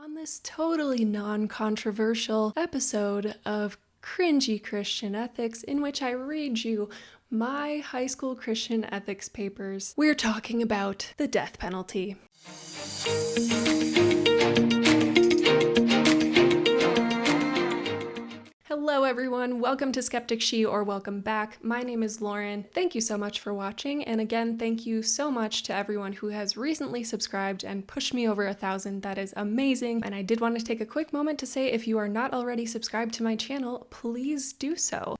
On this totally non-controversial episode of Cringey Christian Ethics, in which I read you my high school Christian ethics papers, we're talking about the death penalty. Hello everyone, welcome to Skeptic She, or welcome back. My name is Lauren. Thank you so much for watching, and again, thank you so much to everyone who has recently subscribed and pushed me over 1,000. That is amazing, and I did want to take a quick moment to say if you are not already subscribed to my channel, please do so.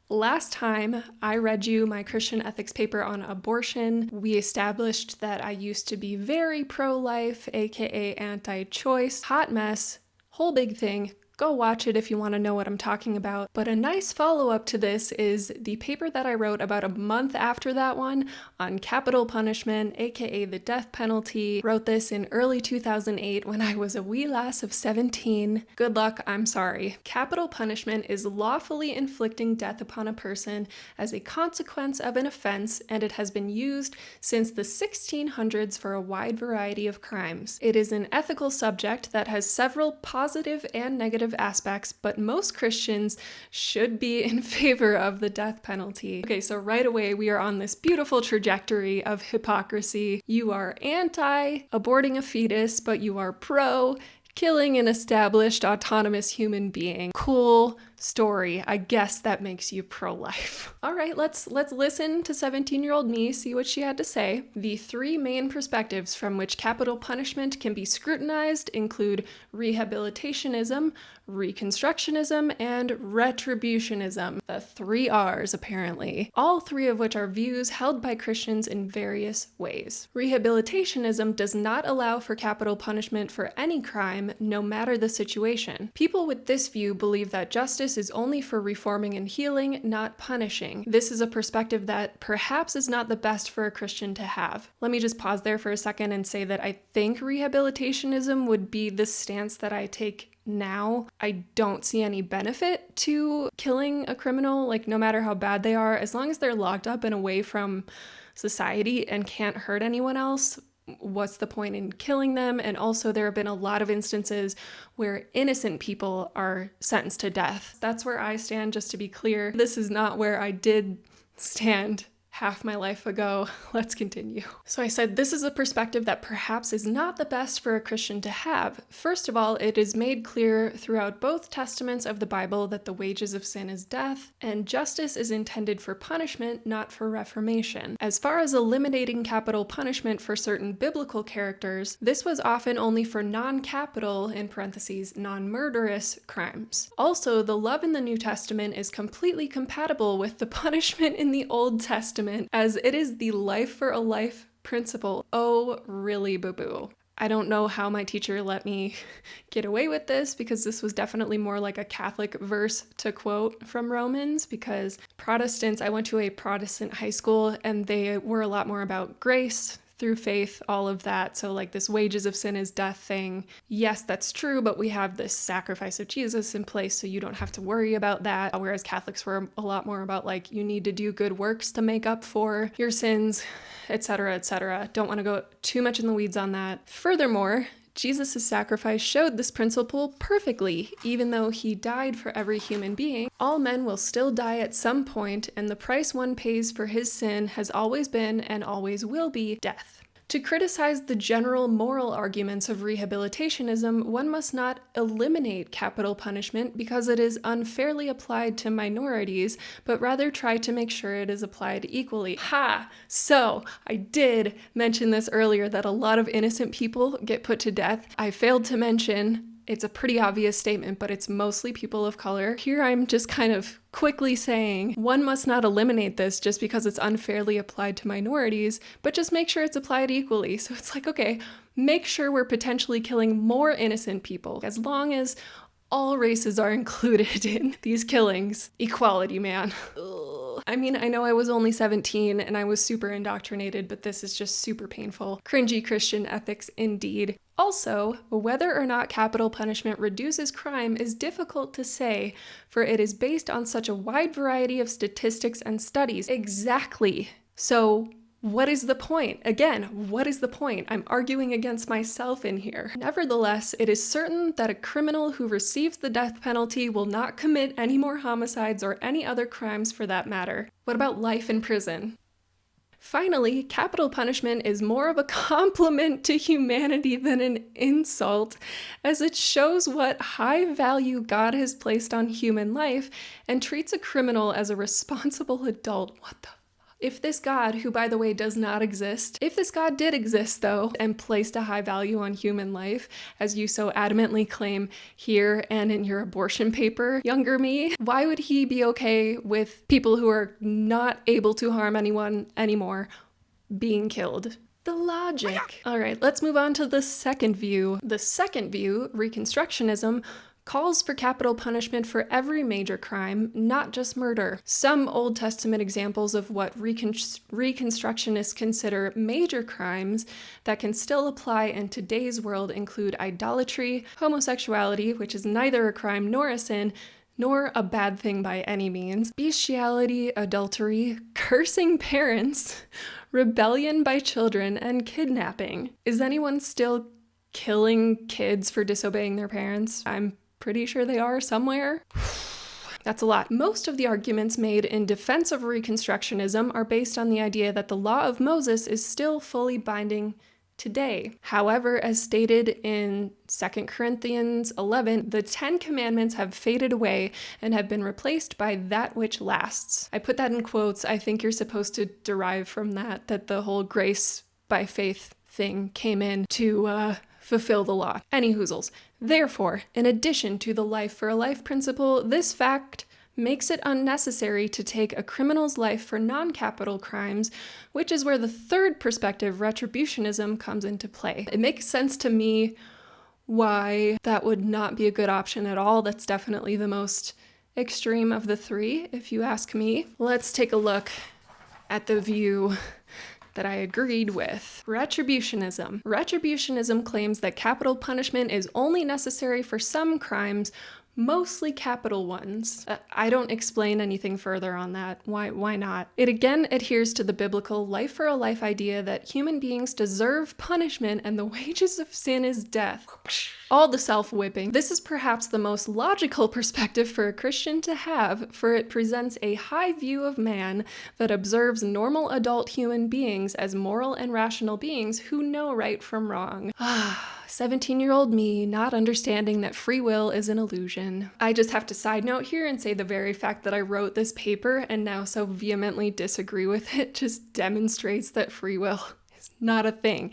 Last time I read you my Christian ethics paper on abortion, we established that I used to be very pro-life, aka anti-choice. Hot mess, whole big thing. Go watch it if you want to know what I'm talking about. But a nice follow-up to this is the paper that I wrote about a month after that one on capital punishment, aka the death penalty. Wrote this in early 2008 when I was a wee lass of 17. Good luck, I'm sorry. Capital punishment is lawfully inflicting death upon a person as a consequence of an offense, and it has been used since the 1600s for a wide variety of crimes. It is an ethical subject that has several positive and negative aspects, but most Christians should be in favor of the death penalty. Okay, so right away we are on this beautiful trajectory of hypocrisy. You are anti-aborting a fetus, but you are pro killing an established autonomous human being. Cool story. I guess that makes you pro-life. All right, let's listen to 17-year-old me, see what she had to say. The three main perspectives from which capital punishment can be scrutinized include Rehabilitationism, Reconstructionism, and Retributionism. The three R's, apparently. All three of which are views held by Christians in various ways. Rehabilitationism does not allow for capital punishment for any crime, no matter the situation. People with this view believe that justice is only for reforming and healing, not punishing. This is a perspective that perhaps is not the best for a Christian to have. Let me just pause there for a second and say that I think rehabilitationism would be the stance that I take now. I don't see any benefit to killing a criminal, like no matter how bad they are, as long as they're locked up and away from society and can't hurt anyone else. What's the point in killing them? And also there have been a lot of instances where innocent people are sentenced to death. That's where I stand, just to be clear. This is not where I did stand half my life ago. Let's continue. So I said this is a perspective that perhaps is not the best for a Christian to have. First of all, it is made clear throughout both testaments of the Bible that the wages of sin is death, and justice is intended for punishment, not for reformation. As far as eliminating capital punishment for certain biblical characters, this was often only for non-capital, in parentheses, non-murderous crimes. Also, the love in the New Testament is completely compatible with the punishment in the Old Testament, as it is the life for a life principle. Oh, really, boo-boo. I don't know how my teacher let me get away with this, because this was definitely more like a Catholic verse to quote from Romans, because Protestants, I went to a Protestant high school and they were a lot more about grace through faith, all of that. So like this wages of sin is death thing. Yes, that's true, but we have this sacrifice of Jesus in place, so you don't have to worry about that. Whereas Catholics were a lot more about like, you need to do good works to make up for your sins, etc., etc. Don't want to go too much in the weeds on that. Furthermore, Jesus' sacrifice showed this principle perfectly. Even though he died for every human being, all men will still die at some point, and the price one pays for his sin has always been and always will be death. To criticize the general moral arguments of rehabilitationism, one must not eliminate capital punishment because it is unfairly applied to minorities, but rather try to make sure it is applied equally. Ha! So, I did mention this earlier, that a lot of innocent people get put to death. I failed to mention, it's a pretty obvious statement, but it's mostly people of color. Here I'm just kind of quickly saying one must not eliminate this just because it's unfairly applied to minorities, but just make sure it's applied equally. So it's like, okay, make sure we're potentially killing more innocent people, as long as all races are included in these killings. Equality, man. Ugh. I mean, I know I was only 17 and I was super indoctrinated, but this is just super painful. Cringy Christian ethics indeed. Also, whether or not capital punishment reduces crime is difficult to say, for it is based on such a wide variety of statistics and studies. Exactly. So What is the point? Again, what is the point? I'm arguing against myself in here. Nevertheless, it is certain that a criminal who receives the death penalty will not commit any more homicides or any other crimes for that matter. What about life in prison? Finally, capital punishment is more of a compliment to humanity than an insult, as it shows what high value God has placed on human life and treats a criminal as a responsible adult. What the If this God, who by the way does not exist, if this God did exist though, and placed a high value on human life, as you so adamantly claim here and in your abortion paper, younger me, why would he be okay with people who are not able to harm anyone anymore being killed? The logic. All right, let's move on to the second view. The second view, Reconstructionism, calls for capital punishment for every major crime, not just murder. Some Old Testament examples of what Reconstructionists consider major crimes that can still apply in today's world include idolatry, homosexuality, which is neither a crime nor a sin, nor a bad thing by any means, bestiality, adultery, cursing parents, rebellion by children, and kidnapping. Is anyone still killing kids for disobeying their parents? I'm pretty sure they are somewhere. That's a lot. Most of the arguments made in defense of Reconstructionism are based on the idea that the law of Moses is still fully binding today. However, as stated in 2 Corinthians 11, the 10 Commandments have faded away and have been replaced by that which lasts. I put that in quotes. I think you're supposed to derive from that the whole grace by faith thing came in to fulfill the law. Any hoozles. Therefore, in addition to the life for a life principle, this fact makes it unnecessary to take a criminal's life for non-capital crimes, which is where the third perspective, retributionism, comes into play. It makes sense to me why that would not be a good option at all. That's definitely the most extreme of the three, if you ask me. Let's take a look at the view that I agreed with. Retributionism. Retributionism claims that capital punishment is only necessary for some crimes, mostly capital ones. I don't explain anything further on that. Why not? It again adheres to the biblical life for a life idea that human beings deserve punishment and the wages of sin is death. All the self-whipping. This is perhaps the most logical perspective for a Christian to have, for it presents a high view of man that observes normal adult human beings as moral and rational beings who know right from wrong. 17-year-old me not understanding that free will is an illusion. I just have to side note here and say the very fact that I wrote this paper and now so vehemently disagree with it just demonstrates that free will is not a thing.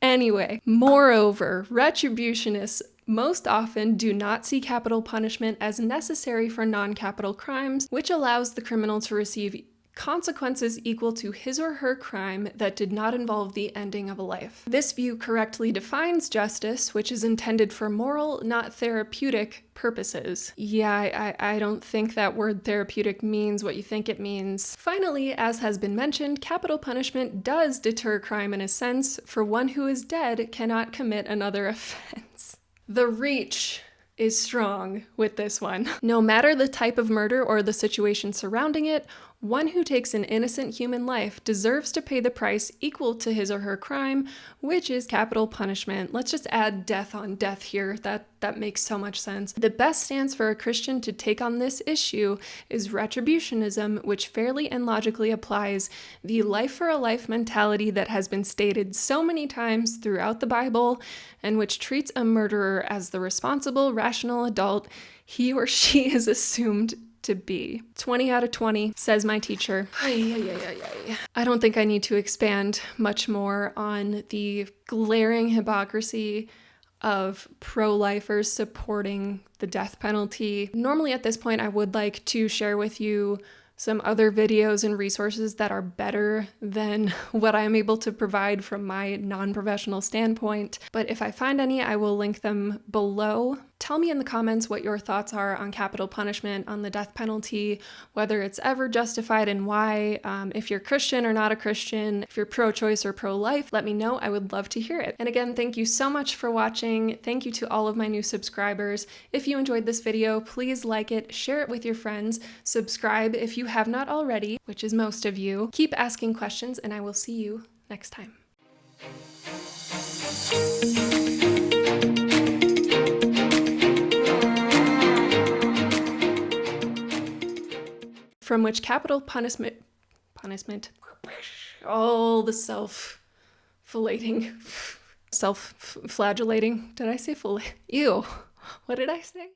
Anyway, moreover, retributionists most often do not see capital punishment as necessary for non-capital crimes, which allows the criminal to receive consequences equal to his or her crime that did not involve the ending of a life. This view correctly defines justice, which is intended for moral, not therapeutic purposes. Yeah, I don't think that word therapeutic means what you think it means. Finally, as has been mentioned, capital punishment does deter crime in a sense, for one who is dead cannot commit another offense. The reach is strong with this one. No matter the type of murder or the situation surrounding it, one who takes an innocent human life deserves to pay the price equal to his or her crime, which is capital punishment. Let's just add death on death here. That makes so much sense. The best stance for a Christian to take on this issue is retributionism, which fairly and logically applies the life for a life mentality that has been stated so many times throughout the Bible, and which treats a murderer as the responsible, rational adult he or she is assumed to be. 20 out of 20, says my teacher. I don't think I need to expand much more on the glaring hypocrisy of pro-lifers supporting the death penalty. Normally at this point, I would like to share with you some other videos and resources that are better than what I'm able to provide from my non-professional standpoint. But if I find any, I will link them below. Tell me in the comments what your thoughts are on capital punishment, on the death penalty, whether it's ever justified and why. If you're Christian or not a Christian, if you're pro-choice or pro-life, let me know. I would love to hear it. And again, thank you so much for watching. Thank you to all of my new subscribers. If you enjoyed this video, please like it, share it with your friends, subscribe if you have not already, which is most of you. Keep asking questions, and I will see you next time. From which capital punishment, all the self-flagellating, did I say ew, what did I say?